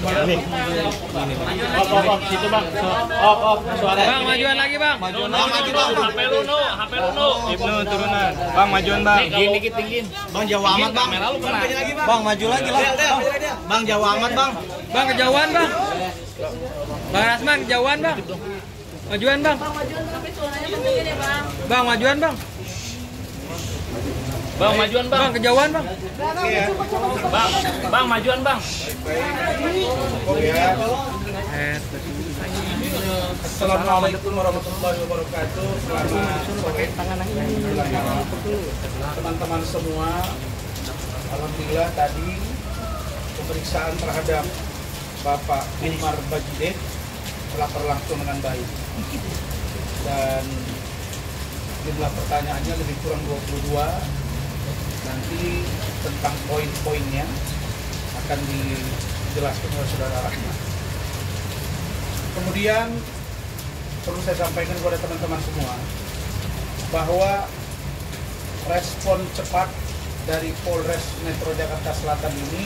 Nih. Op, situ bang. Op, suara. Bang, majuan lagi bang. Majuan lagi bang. HP lu no. Ibnu turunan. Bang, majuan bang. Dikit tinggiin. Bang, jauh amat bang. Bang, maju lagi lah. Bang, jauh amat bang. Bang, kejauhan bang. Bang Rasman, kejauhan bang. Majuan bang. Bang, majuan bang. Bang, majuan bang. Bang, kejauhan bang. Bang, majuan bang. Assalamualaikum warahmatullahi wabarakatuh. Selamat sore teman-teman semua. Alhamdulillah tadi pemeriksaan terhadap Bapak Umar Bajideh telah berlangsung dengan baik. Dan jumlah pertanyaannya lebih kurang 22. Nanti tentang poin-poinnya akan dijelaskan oleh Saudara Rahmat. Kemudian perlu saya sampaikan kepada teman-teman semua bahwa respon cepat dari Polres Metro Jakarta Selatan ini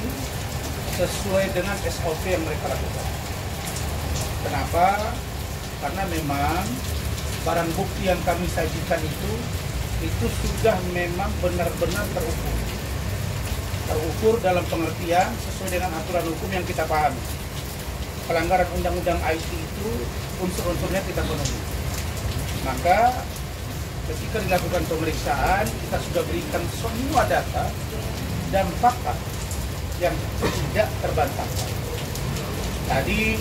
sesuai dengan SOP yang mereka lakukan. Kenapa? Karena memang barang bukti yang kami sajikan itu sudah memang benar-benar terukur dalam pengertian sesuai dengan aturan hukum yang kita pahami. Pelanggaran undang-undang IT itu unsur-unsurnya kita penuhi. Maka ketika dilakukan pemeriksaan, kita sudah berikan semua data dan fakta yang tidak terbantahkan. Tadi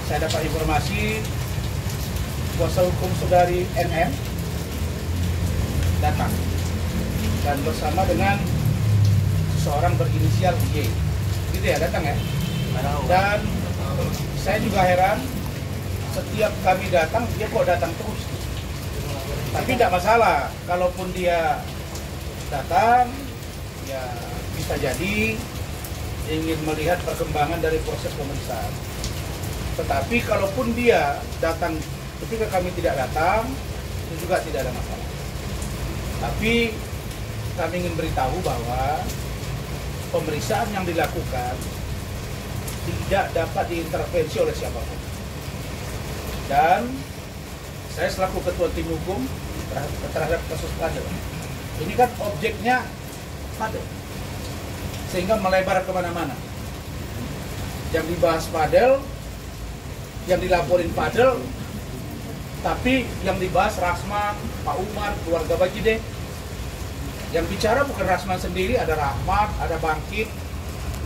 saya dapat informasi kuasa hukum saudari NM datang dan bersama dengan seorang berinisial Y, gitu ya, datang ya. Dan saya juga heran, setiap kami datang dia kok datang terus. Tapi tidak masalah, kalaupun dia datang, ya bisa jadi ingin melihat perkembangan dari proses pemeriksaan. Tetapi kalaupun dia datang ketika kami tidak datang, itu juga tidak ada masalah. Tapi kami ingin beritahu bahwa pemeriksaan yang dilakukan tidak dapat diintervensi oleh siapapun. Dan saya selaku ketua tim hukum terhadap kasus Fadel, ini kan objeknya Fadel, sehingga melebar kemana-mana. Yang dibahas Fadel, yang dilaporin Fadel, tapi yang dibahas Rasman, Pak Umar, keluarga Bajideh. Yang bicara bukan Rasman sendiri, ada Rahmat, ada Bangkit.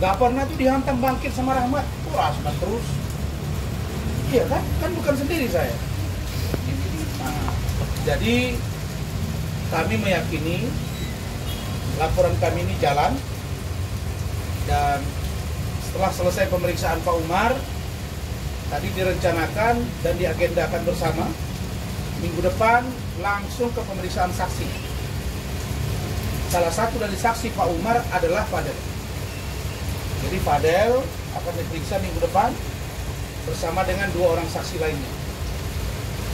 Gak pernah tuh dihantam Bangkit sama Rahmat, tuh Rasman terus. Iya kan? Kan bukan sendiri saya. Nah, jadi kami meyakini laporan kami ini jalan. Dan setelah selesai pemeriksaan Pak Umar, tadi direncanakan dan diagendakan bersama minggu depan langsung ke pemeriksaan saksi. Salah satu dari saksi Pak Umar adalah Fadel. Jadi Fadel akan diperiksa minggu depan bersama dengan 2 orang saksi lainnya.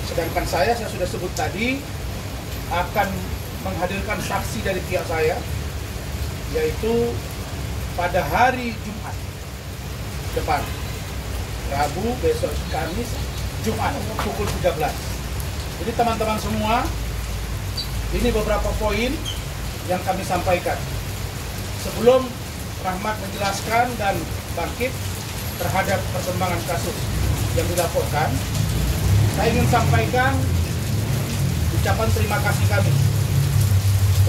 Sedangkan saya sudah sebut tadi akan menghadirkan saksi dari pihak saya, yaitu pada hari Jumat depan. Rabu, besok Kamis, Jumat pukul 13. Jadi teman-teman semua, ini beberapa poin yang kami sampaikan. Sebelum Rahmat menjelaskan dan Bangkit terhadap perkembangan kasus yang dilaporkan, saya ingin sampaikan ucapan terima kasih kami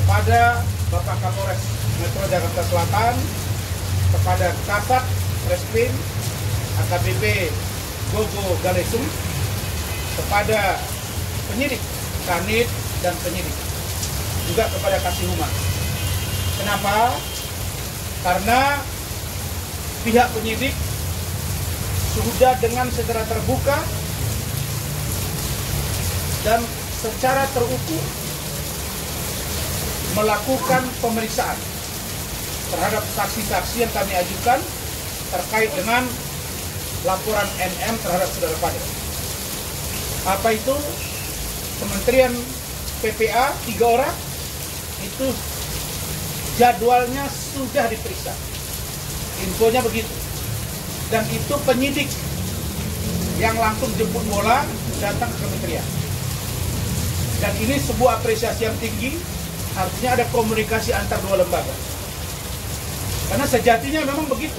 kepada Bapak Kapolres Metro Jakarta Selatan, kepada Kasat Reskrim AKBP Gogo Galesum, kepada penyidik Kanit dan penyidik, juga kepada Kasih Humas. Kenapa? Karena pihak penyidik sudah dengan secara terbuka dan secara terukur melakukan pemeriksaan terhadap saksi-saksi yang kami ajukan terkait dengan laporan NM terhadap saudara Fadel. Apa itu? Kementerian PPA 3 orang itu jadwalnya sudah diperiksa. Infonya begitu. dan itu penyidik yang langsung jemput bola datang ke kementerian. Dan ini sebuah apresiasi yang tinggi, artinya ada komunikasi antar dua lembaga. Karena sejatinya memang begitu.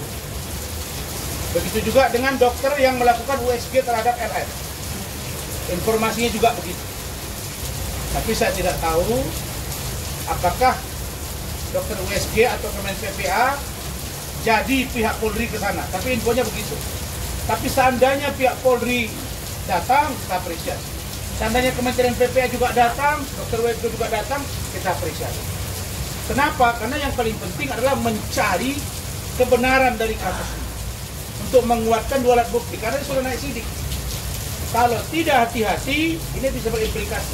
Begitu juga dengan dokter yang melakukan USG terhadap LN. Informasinya juga begitu. Tapi saya tidak tahu apakah dokter USG atau Kemen PPA jadi pihak Polri ke sana. Tapi infonya begitu. Tapi seandainya pihak Polri datang, kita apresiasi. Seandainya Kementerian PPA juga datang, dokter USG juga datang, kita apresiasi. Kenapa? Karena yang paling penting adalah mencari kebenaran dari kasus ini. Untuk menguatkan dua alat bukti, karena sudah naik sidik. Kalau tidak hati-hati, ini bisa berimplikasi.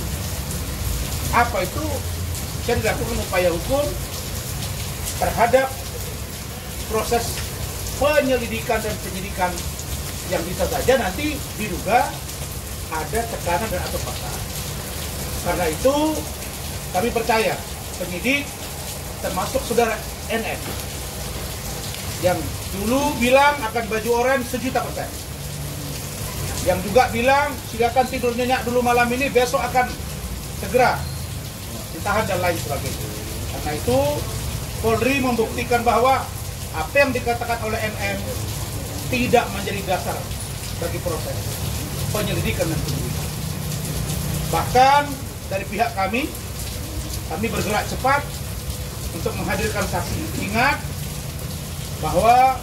Apa itu? Bisa dilakukan upaya hukum terhadap proses penyelidikan dan penyidikan yang bisa saja nanti diduga ada tekanan dan atau paksaan. Karena itu kami percaya penyidik termasuk saudara NN yang dulu bilang akan baju oranye 1.000.000%, yang juga bilang silakan tidur nyenyak dulu malam ini, besok akan segera ditahan dan lain sebagainya. Karena itu Polri membuktikan bahwa apa yang dikatakan oleh NN tidak menjadi dasar bagi proses penyelidikan dan penyidikan. Bahkan dari pihak kami bergerak cepat untuk menghadirkan saksi. Ingat bahwa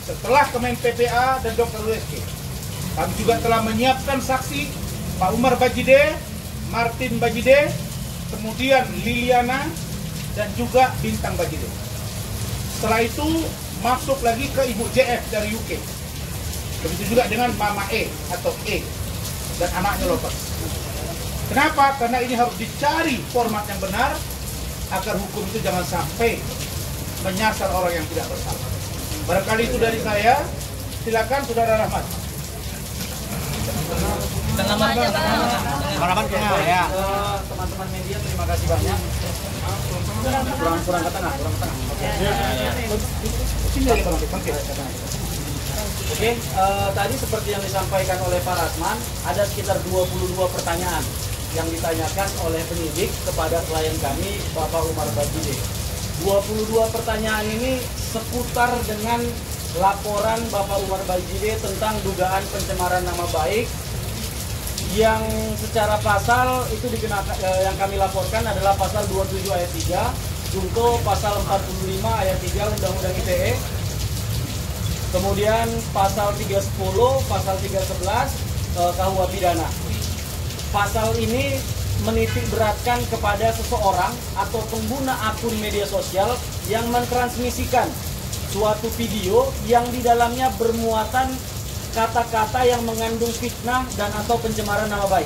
setelah Kemen PPA dan Dr. USG, kami juga telah menyiapkan saksi Pak Umar Bajide, Martin Bajide, kemudian Liliana, dan juga Bintang Bajide. Setelah itu masuk lagi ke Ibu JF dari UK. Begitu juga dengan Mama E atau E dan anaknya Lopez. Kenapa? Karena ini harus dicari format yang benar agar hukum itu jangan sampai menyasar orang yang tidak bersalah. Barangkali itu dari saya. Silakan Saudara Rahmat. Harapan kita ya. Teman-teman media terima kasih banyak. Kurang ke tengah. Oke, tadi seperti yang disampaikan oleh Pak Rasman, ada sekitar 22 pertanyaan yang ditanyakan oleh penyidik kepada klien kami, Bapak Umar Bajide. 22 pertanyaan ini seputar dengan laporan Bapak Umar Bajide tentang dugaan pencemaran nama baik yang secara pasal itu dikenakan, yang kami laporkan adalah pasal 27 ayat 3 junto pasal 45 ayat 3 Undang-Undang ITE, kemudian pasal 310, pasal 311 KUH pidana. Pasal ini menitik beratkan kepada seseorang atau pengguna akun media sosial yang mentransmisikan suatu video yang di dalamnya bermuatan kata-kata yang mengandung fitnah dan atau pencemaran nama baik.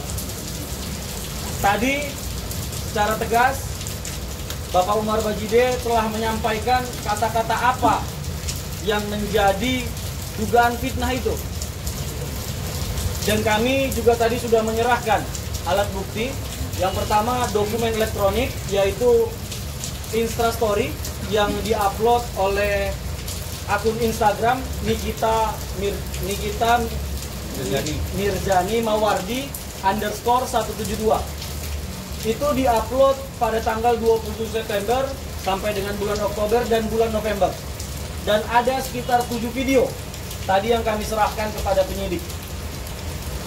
Tadi secara tegas Bapak Umar Bajide telah menyampaikan kata-kata apa yang menjadi dugaan fitnah itu. Dan kami juga tadi sudah menyerahkan alat bukti. Yang pertama dokumen elektronik, yaitu Instastory yang diupload oleh akun Instagram Nikita Mirjani Mawardi _172. Itu diupload pada tanggal 27 September sampai dengan bulan Oktober dan bulan November. Dan ada sekitar 7 video tadi yang kami serahkan kepada penyidik.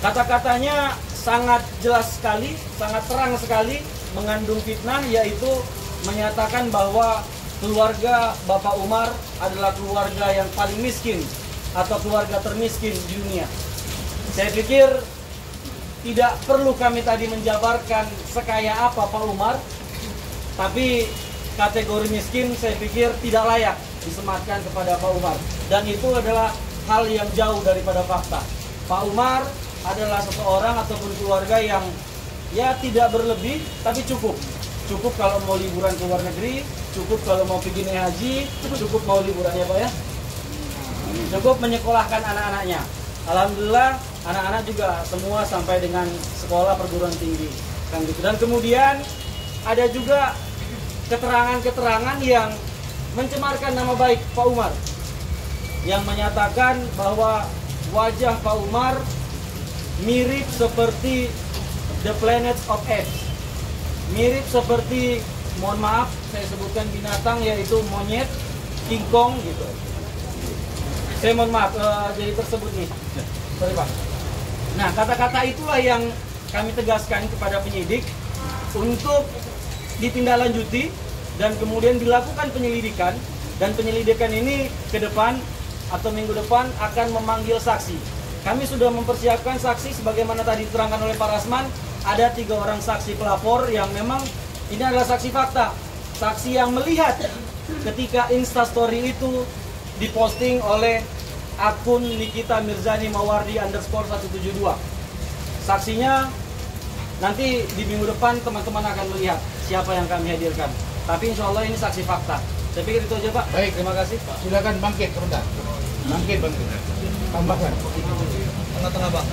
Kata-katanya sangat jelas sekali, sangat terang sekali mengandung fitnah, yaitu menyatakan bahwa keluarga Bapak Umar adalah keluarga yang paling miskin atau keluarga termiskin di dunia. Saya pikir tidak perlu kami tadi menjabarkan sekaya apa Pak Umar, tapi kategori miskin saya pikir tidak layak disematkan kepada Pak Umar. Dan itu adalah hal yang jauh daripada fakta. Pak Umar adalah seseorang ataupun keluarga yang ya tidak berlebih, tapi cukup. Cukup kalau mau liburan ke luar negeri, cukup kalau mau pergi naik haji, cukup mau liburan ya Pak ya. Cukup menyekolahkan anak-anaknya. Alhamdulillah anak-anak juga semua sampai dengan sekolah perguruan tinggi. Dan kemudian ada juga keterangan-keterangan yang mencemarkan nama baik Pak Umar. yang menyatakan bahwa wajah Pak Umar mirip seperti the planets of apes. Mirip seperti, mohon maaf saya sebutkan binatang, yaitu monyet, King Kong gitu. Saya mohon maaf jadi tersebut nih. Sorry Pak. Nah, kata-kata itulah yang kami tegaskan kepada penyidik untuk ditindaklanjuti dan kemudian dilakukan penyelidikan, dan penyelidikan ini ke depan atau minggu depan akan memanggil saksi. Kami sudah mempersiapkan saksi sebagaimana tadi diterangkan oleh Pak Rasman. Ada 3 orang saksi pelapor yang memang ini adalah saksi fakta, saksi yang melihat ketika Instastory itu diposting oleh akun Nikita Mirzani Mawardi _172. Saksinya nanti di minggu depan teman-teman akan melihat siapa yang kami hadirkan. Tapi insya Allah ini saksi fakta. Saya pikir itu aja Pak. Baik, Terima kasih. Silakan bangkit sebentar. Bangkit. Tambahkan. Tengah-tengah bang.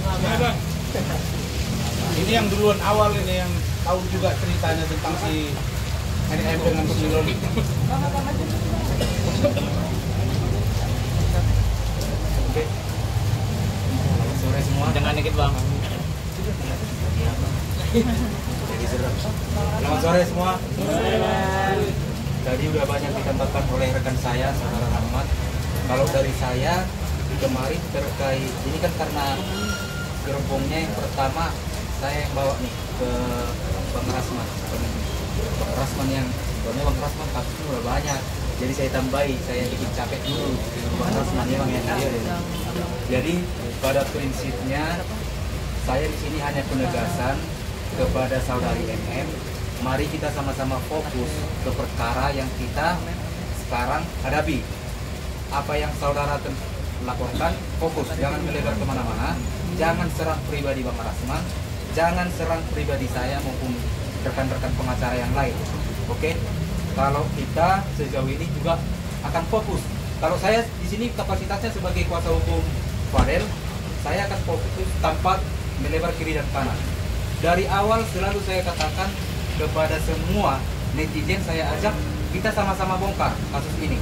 Ini yang duluan awal ini yang tahu juga ceritanya tentang si NM dengan si Loli. Oke. Sore semua. Jangan dikit bang. Selamat sore semua. Tadi udah banyak ditambahkan oleh rekan saya, Saudara Rahmat. Kalau dari saya kemarin terkait ini kan karena gerbongnya yang pertama saya yang bawa nih ke Bang Rasman. Bang Rasman yang soalnya Bang Rasman kasusnya udah banyak. Jadi saya tambahi, saya bikin capek dulu. Bang Rasman memang yang hadir. Jadi pada prinsipnya saya di sini hanya penegasan kepada saudari MM. Mari kita sama-sama fokus ke perkara yang kita sekarang hadapi. Apa yang saudara laporkan, fokus, jangan melebar kemana-mana. Jangan serang pribadi Bang Rasman, jangan serang pribadi saya maupun rekan-rekan pengacara yang lain. Oke? Kalau kita sejauh ini juga akan fokus. Kalau saya di sini kapasitasnya sebagai kuasa hukum Fadel, saya akan fokus tanpa melebar kiri dan kanan. Dari awal selalu saya katakan kepada semua netizen, saya ajak kita sama-sama bongkar kasus ini.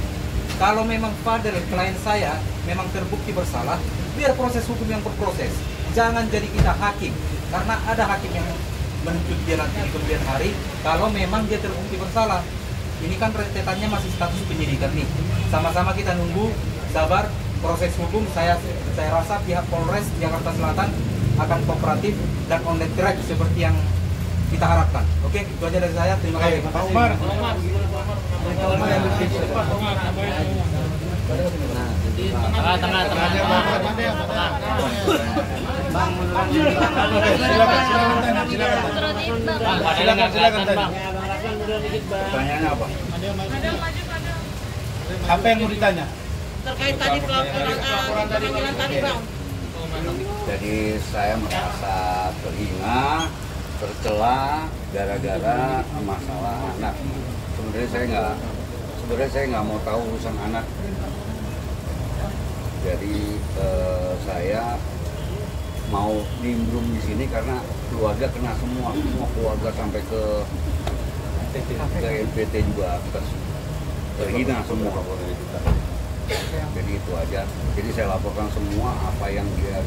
Kalau memang Fadel, klien saya, memang terbukti bersalah, biar proses hukum yang berproses. Jangan jadi kita hakim, karena ada hakim yang menuntut dia nanti di kemudian hari kalau memang dia terbukti bersalah. Ini kan rentetannya masih status penyidikan nih. Sama-sama kita nunggu, sabar, proses hukum. Saya rasa pihak Polres Jakarta Selatan akan kooperatif dan on the track seperti yang kita harapkan. Oke, itu aja dari saya. Terima kasih. Pak Umar. Tengah. Silakan tanya. Pertanyaannya apa? Apa yang mau ditanya? Terkait tadi pelaporan panggilan tadi Bang. Jadi saya merasa terhina, tercela gara-gara masalah anak. Sebenarnya saya nggak mau tahu urusan anak. Jadi saya mau nimbrung di sini karena keluarga kena semua keluarga sampai ke NPT juga terhina semua. Jadi itu aja. Jadi saya laporkan semua apa yang dia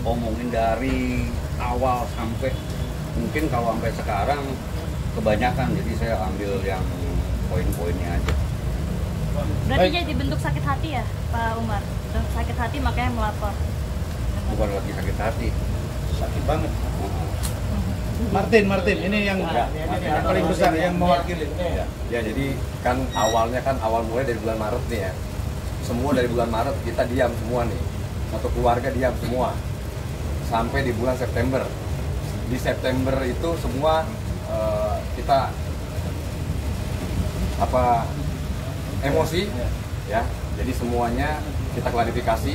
omongin dari awal sampai mungkin kalau sampai sekarang kebanyakan. Jadi saya ambil yang poin-poinnya aja. Berarti jadi bentuk sakit hati ya Pak Umar? Sakit hati makanya melapor? Bukan lagi sakit hati, Sakit banget. Martin, ini yang paling besar yang mewakili. Ya, jadi kan awal mulai dari bulan Maret nih ya. Semua dari bulan Maret kita diam semua nih. Satu keluarga diam semua. Sampai di bulan September. Di September itu semua kita emosi ya. Jadi semuanya kita klarifikasi.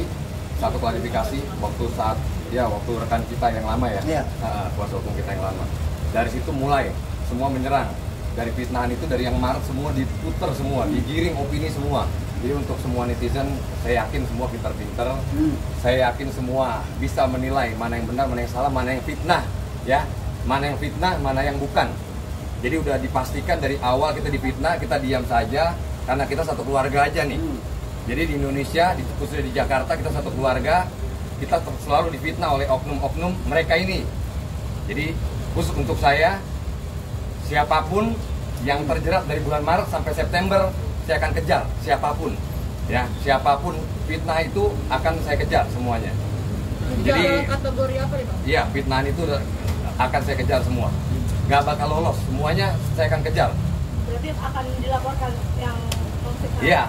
Satu klarifikasi waktu rekan kita yang lama ya, kuasa hukum kita yang lama. Dari situ mulai semua menyerang. Dari fitnahan itu dari yang Maret semua diputer semua, digiring opini semua. Jadi untuk semua netizen, saya yakin semua pintar-pintar. Saya yakin semua bisa menilai mana yang benar, mana yang salah, mana yang fitnah, ya, mana yang fitnah, mana yang bukan. Jadi udah dipastikan dari awal kita difitnah, kita diam saja karena kita satu keluarga aja nih. Jadi di Indonesia, khususnya di Jakarta, kita satu keluarga, kita selalu difitnah oleh oknum-oknum mereka ini. Jadi khusus untuk saya, siapapun yang terjerat dari bulan Maret sampai September, saya akan kejar siapapun. Ya, siapapun fitnah itu akan saya kejar semuanya. Jadi kategori apa nih Bang? iya, fitnahan itu akan saya kejar semua. Gak bakal lolos, semuanya saya akan kejar. Berarti akan dilaporkan yang konflik? Iya,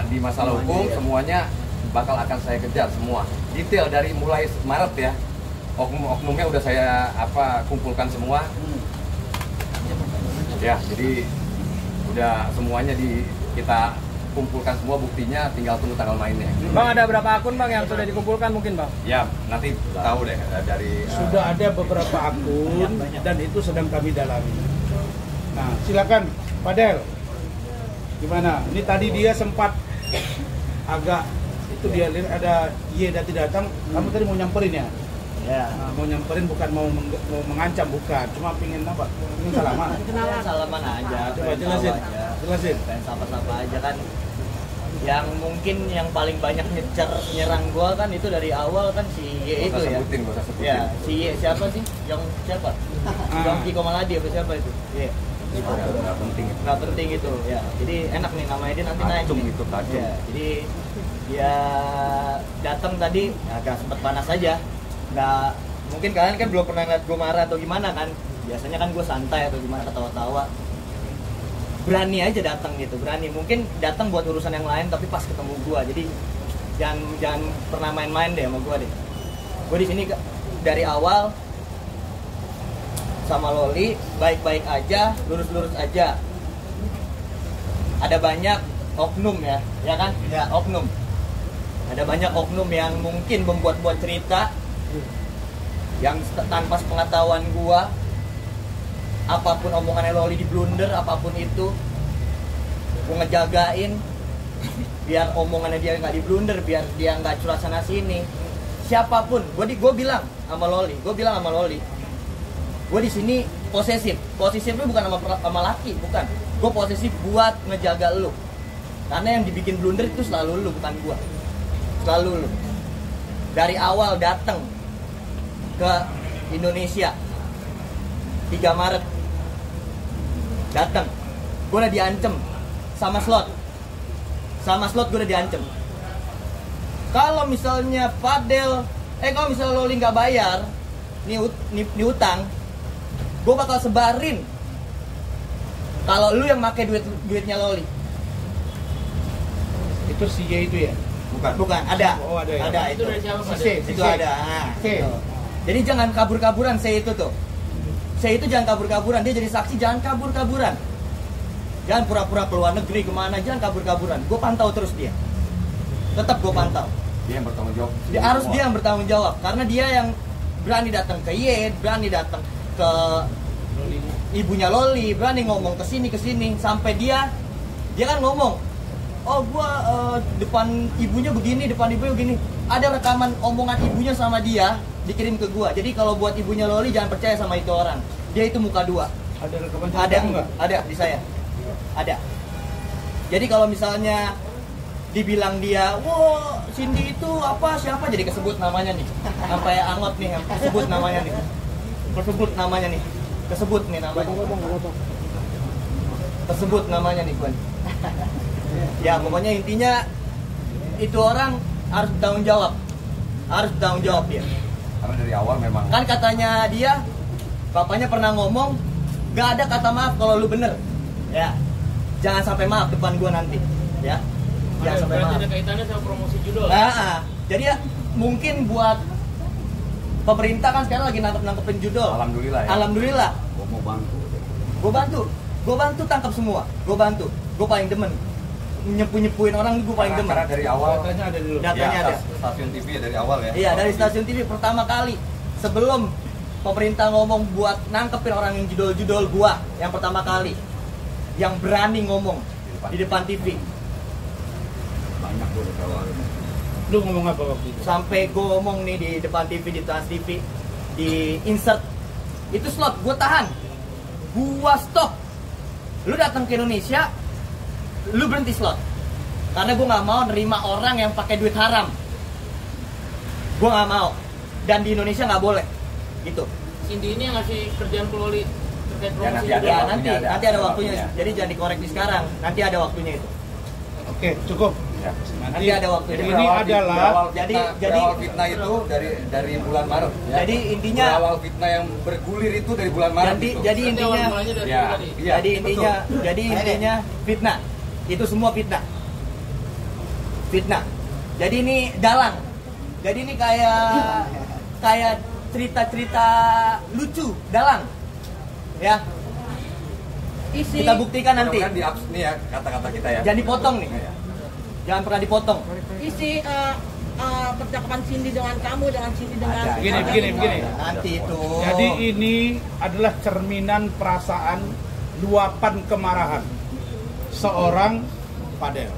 di masalah hukum semuanya bakal akan saya kejar semua. Detail dari mulai Maret ya. Oknum-oknumnya udah saya kumpulkan semua. Ya, jadi udah semuanya kita kumpulkan semua buktinya, tinggal tunggu tanggal mainnya. Bang, ada berapa akun Bang yang sudah dikumpulkan mungkin Bang? Ya, nanti tahu deh dari Sudah ada beberapa akun dan itu sedang kami dalami. Nah, silakan Pak Del. Gimana? Ini tadi dia sempat agak itu dia lihat ada datang. Kamu tadi mau nyamperin ya? Ya. Nah, mau nyamperin bukan mau mengancam, bukan. Cuma pingin apa? Pingin salaman. Salaman aja. Coba jelasin. Pengen sapa-sapa aja kan. Yang mungkin yang paling banyak nyerang gua kan itu dari awal kan si Y itu ya. Gak usah sebutin. Ya, si Y siapa sih? Yang siapa? Yongki Komaladi apa siapa itu? Iya. Nggak penting. Nggak penting itu ya. Jadi enak nih namanya dia nanti naik. Kacung itu, kacung. Ya, jadi dia datang tadi agak sempat panas aja. Nggak, mungkin kalian kan belum pernah ngeliat gue marah atau gimana kan. Biasanya kan gue santai atau gimana, ketawa-tawa. Berani aja datang gitu, berani. Mungkin datang buat urusan yang lain tapi pas ketemu gue. Jadi jangan pernah main-main deh sama gue deh. Gue di sini dari awal sama Loli baik-baik aja, lurus-lurus aja. Ada banyak oknum ya kan? Ya, oknum. Ada banyak oknum yang mungkin membuat-buat cerita yang tanpa pengetahuan gua. Apapun omongannya Loli di blunder, apapun itu gua ngejagain biar omongannya dia nggak di blunder, biar dia nggak curhat sana sini. Siapapun, gua bilang sama Loli, gue di sini posesifnya bukan sama laki, bukan. Gue posesif buat ngejaga lu, karena yang dibikin blunder itu selalu lu, bukan gue. Selalu lu. Dari awal datang ke Indonesia 3 Maret datang, gue udah diancem sama slot gue udah diancem. Kalau misalnya kalau misalnya Loli nggak bayar nih utang, gue bakal sebarin kalau lu yang pakai duitnya Loli. Itu si Y itu ya? Bukan, ada. Oh, ada ya? Ada Itu dari siapa? Itu ada. Nah, C. gitu. Jadi jangan kabur-kaburan saya itu tuh. Saya itu jangan kabur-kaburan, dia jadi saksi jangan kabur-kaburan. Jangan pura-pura keluar negeri kemana, jangan kabur-kaburan. Gue pantau terus dia. Tetap gue pantau. Dia yang bertanggung jawab. Dia yang bertanggung jawab karena dia yang berani datang ke Y, berani datang ke ibunya Loli, berani ngomong ke sini sampai dia kan ngomong, oh gua depan ibunya begini. Ada rekaman omongan ibunya sama dia dikirim ke gua. Jadi kalau buat ibunya Loli jangan percaya sama itu orang. Dia itu muka dua. Ada rekaman Ada enggak? Ada di saya. Ada. Jadi kalau misalnya dibilang dia, wah Cindy itu siapa jadi kesebut namanya nih. Sampai angot nih, kesebut namanya nih. Kesebut namanya nih gua. Ya pokoknya intinya itu orang harus bertanggung jawab dia. Karena dari awal memang Kan katanya dia, bapaknya pernah ngomong, gak ada kata maaf kalau lu bener. Ya, jangan sampai maaf depan gua nanti. Ya, jangan sampai maaf. Ada kaitannya sama promosi judul. Jadi ya mungkin buat pemerintah kan sekarang lagi nangkepin judul. Alhamdulillah ya. Alhamdulillah. Gua mau bantu. Gue bantu tangkap semua. Gue paling demen nyepuin orang, gue paling demen. Karena dari awal Datanya ada dulu. Datanya ada. Stasiun TV dari awal ya. Iya, dari stasiun TV pertama kali sebelum pemerintah ngomong buat nangkepin orang yang judul-judul gua yang pertama kali yang berani ngomong di depan TV. Banyak gua udah tawarin. Lu ngomong apa waktu itu? Sampai gue ngomong nih di depan TV, di Trans TV, di insert itu slot, gue tahan, gue stop. Lu datang ke Indonesia, lu berhenti slot. Karena gue nggak mau nerima orang yang pakai duit haram. Gue nggak mau. Dan di Indonesia nggak boleh. Gitu. Cindy ini yang ngasih kerjaan ke Loli terkait promosi. Nanti ada waktunya. Jadi jangan dikoreksi sekarang. Nanti ada waktunya itu. Oke, cukup. Nanti ada waktunya. Jadi ini adalah berawal fitnah itu dari bulan Maret. Ya. Jadi intinya berawal fitnah yang bergulir itu dari bulan Maret. Jadi intinya jadi intinya fitnah. Itu semua fitnah. Fitnah. Jadi ini dalang. Jadi ini kayak cerita-cerita lucu, dalang. Ya. Kita buktikan nanti. Nih ya kata-kata kita ya. Jangan dipotong nih. Jangan pernah dipotong. Isi percakapan Cindy dengan kamu, dengan Cindy dengan begini. Nanti itu. Jadi ini adalah cerminan perasaan luapan kemarahan seorang Fadel.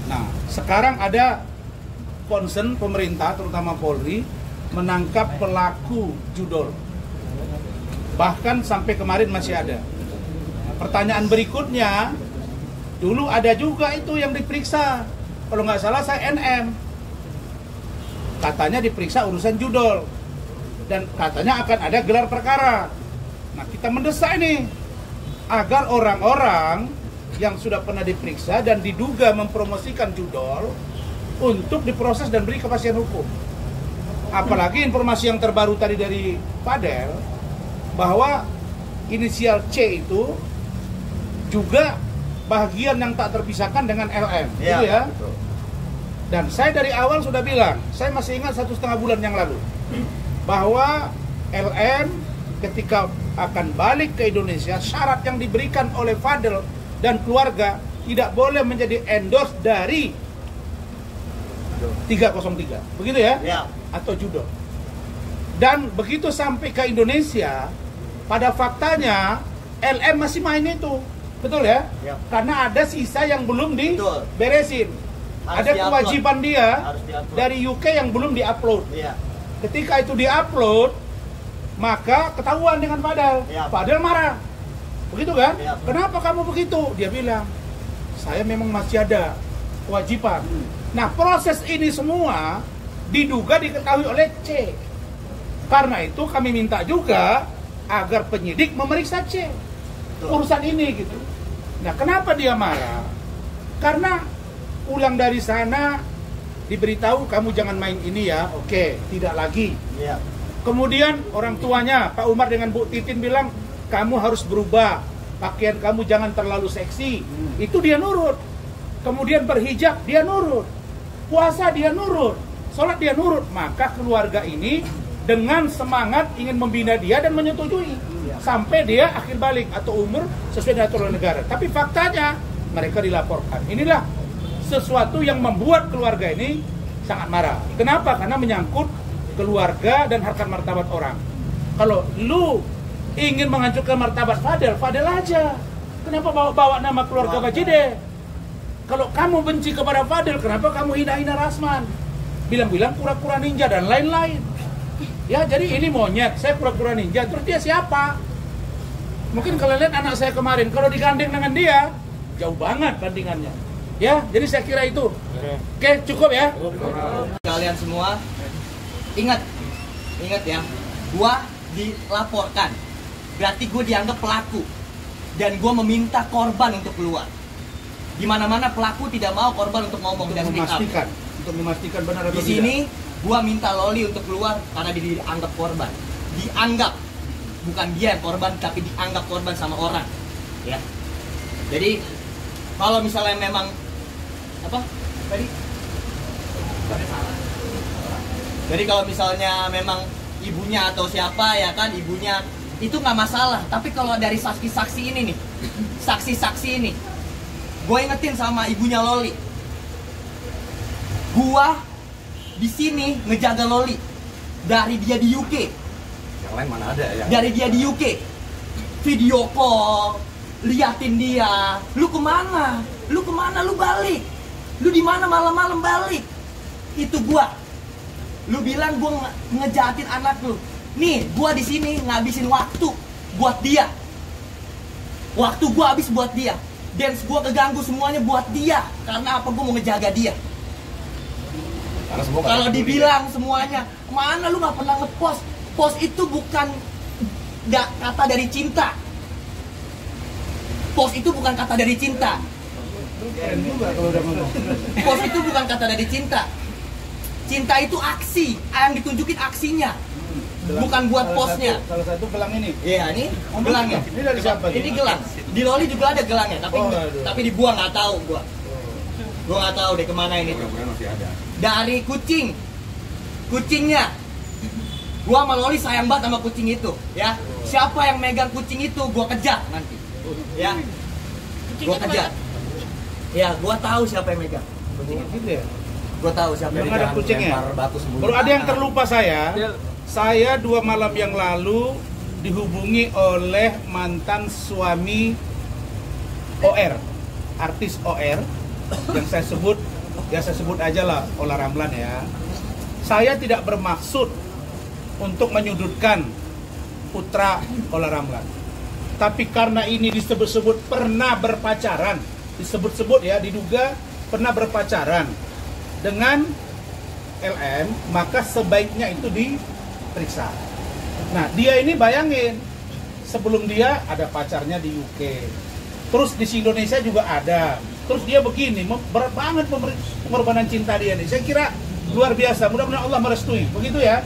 Nah, sekarang ada concern pemerintah terutama Polri menangkap pelaku judol. Bahkan sampai kemarin masih ada. Nah, pertanyaan berikutnya, dulu ada juga itu yang diperiksa. Kalau nggak salah saya NM. Katanya diperiksa urusan judol. Dan katanya akan ada gelar perkara. Nah, kita mendesak ini agar orang-orang yang sudah pernah diperiksa dan diduga mempromosikan judol untuk diproses dan beri kepastian hukum. Apalagi informasi yang terbaru tadi dari Fadel bahwa inisial C itu juga bagian yang tak terpisahkan dengan LM, gitu ya. Betul. Dan saya dari awal sudah bilang, saya masih ingat 1,5 bulan yang lalu, bahwa LM ketika akan balik ke Indonesia, syarat yang diberikan oleh Fadel dan keluarga tidak boleh menjadi endorse dari 303, begitu ya? Ya. Atau judol. Dan begitu sampai ke Indonesia, pada faktanya LM masih main itu. Betul ya? Ya. Karena ada sisa yang belum diberesin. Ada kewajiban dia dari UK yang belum diupload. Ya. Ketika itu diupload, maka ketahuan dengan Fadel. Ya. Fadel marah. Begitu kan? Ya. Kenapa kamu begitu? Dia bilang, saya memang masih ada kewajiban. Nah, proses ini semua diduga diketahui oleh C. Karena itu kami minta juga agar penyidik memeriksa C urusan ini gitu. Nah, kenapa dia marah? Karena pulang dari sana diberitahu kamu jangan main ini ya. Oke, tidak lagi. Ya. Kemudian orang tuanya Pak Umar dengan Bu Titin bilang kamu harus berubah. Pakaian kamu jangan terlalu seksi. Itu dia nurut. Kemudian berhijab dia nurut. Puasa dia nurut. Sholat dia nurut. Maka keluarga ini dengan semangat ingin membina dia dan menyetujui sampai dia akhir balik atau umur sesuai dengan aturan negara. Tapi faktanya mereka dilaporkan. Inilah sesuatu yang membuat keluarga ini sangat marah. Kenapa? Karena menyangkut keluarga dan harkat martabat orang. Kalau lu ingin menghancurkan martabat Fadel, Fadel aja. Kenapa bawa nama keluarga Bajide? Kalau kamu benci kepada Fadel, kenapa kamu hina-hina Rasman? Bilang-bilang kura-kura ninja dan lain-lain. Ya, jadi ini monyet, saya kura-kura ninja, terus dia siapa? Mungkin kalau lihat anak saya kemarin, kalau digandeng dengan dia, jauh banget bandingannya. Ya, jadi saya kira itu. Oke, cukup ya. Kalian semua, ingat ya, gua dilaporkan. Berarti gue dianggap pelaku. Dan gue meminta korban untuk keluar. Di mana-mana pelaku tidak mau korban untuk ngomong dan untuk memastikan benar atau tidak. Di sini gua minta Loli untuk keluar karena dia dianggap korban. Dianggap, bukan dia yang korban, tapi dianggap korban sama orang. Ya. Jadi kalau misalnya memang apa tadi? Jadi kalau misalnya memang ibunya atau siapa ya kan ibunya itu nggak masalah. Tapi kalau dari saksi-saksi ini nih, saksi-saksi ini, gue ingetin sama ibunya Loli. Gua di sini ngejaga Loli dari dia di UK. Yang lain mana ada ya? Dari dia di UK, video call, liatin dia. Lu kemana? Lu kemana? Lu balik. Lu di mana malam-malam balik? Itu gua. Lu bilang gua ngejahatin anak lu. Nih, gua di sini ngabisin waktu buat dia. Waktu gua habis buat dia. Dance gue keganggu semuanya buat dia. Karena apa? Gue mau ngejaga dia. Kalau dibilang semuanya, mana lu nggak pernah ngepost? Post itu bukan kata dari cinta. Post itu bukan kata dari cinta. Post itu bukan kata dari cinta. Cinta itu aksi, yang ditunjukin aksinya, bukan buat postnya. Salah satu gelang ini. Iya, ini gelangnya. Ini dari siapa? Ini gelang. Di Loli juga ada gelangnya, tapi dibuang, nggak tahu gua. Gua nggak tahu deh kemana ini. Masih ada. Dari kucingnya. Gua sama Loli sayang banget sama kucing itu, ya. Siapa yang megang kucing itu, gua kejar nanti. Ya. Gua kejar. Ya, gua tahu siapa yang megang. Kucing itu ya? Gua tahu siapa yang Memang ada megang. kucingnya. Batu sembunyi. Baru ada yang terlupa saya 2 malam yang lalu dihubungi oleh mantan suami OR, artis OR yang saya sebut aja lah Ola Ramlan ya. Saya tidak bermaksud untuk menyudutkan putra Ola Ramlan, tapi karena ini disebut-sebut pernah berpacaran, diduga pernah berpacaran dengan LM, maka sebaiknya itu diperiksa. Nah, dia ini bayangin, sebelum dia ada pacarnya di UK, terus di Indonesia juga ada, terus dia begini, berat banget pengorbanan cinta dia nih. Saya kira luar biasa, mudah-mudahan Allah merestui, begitu ya?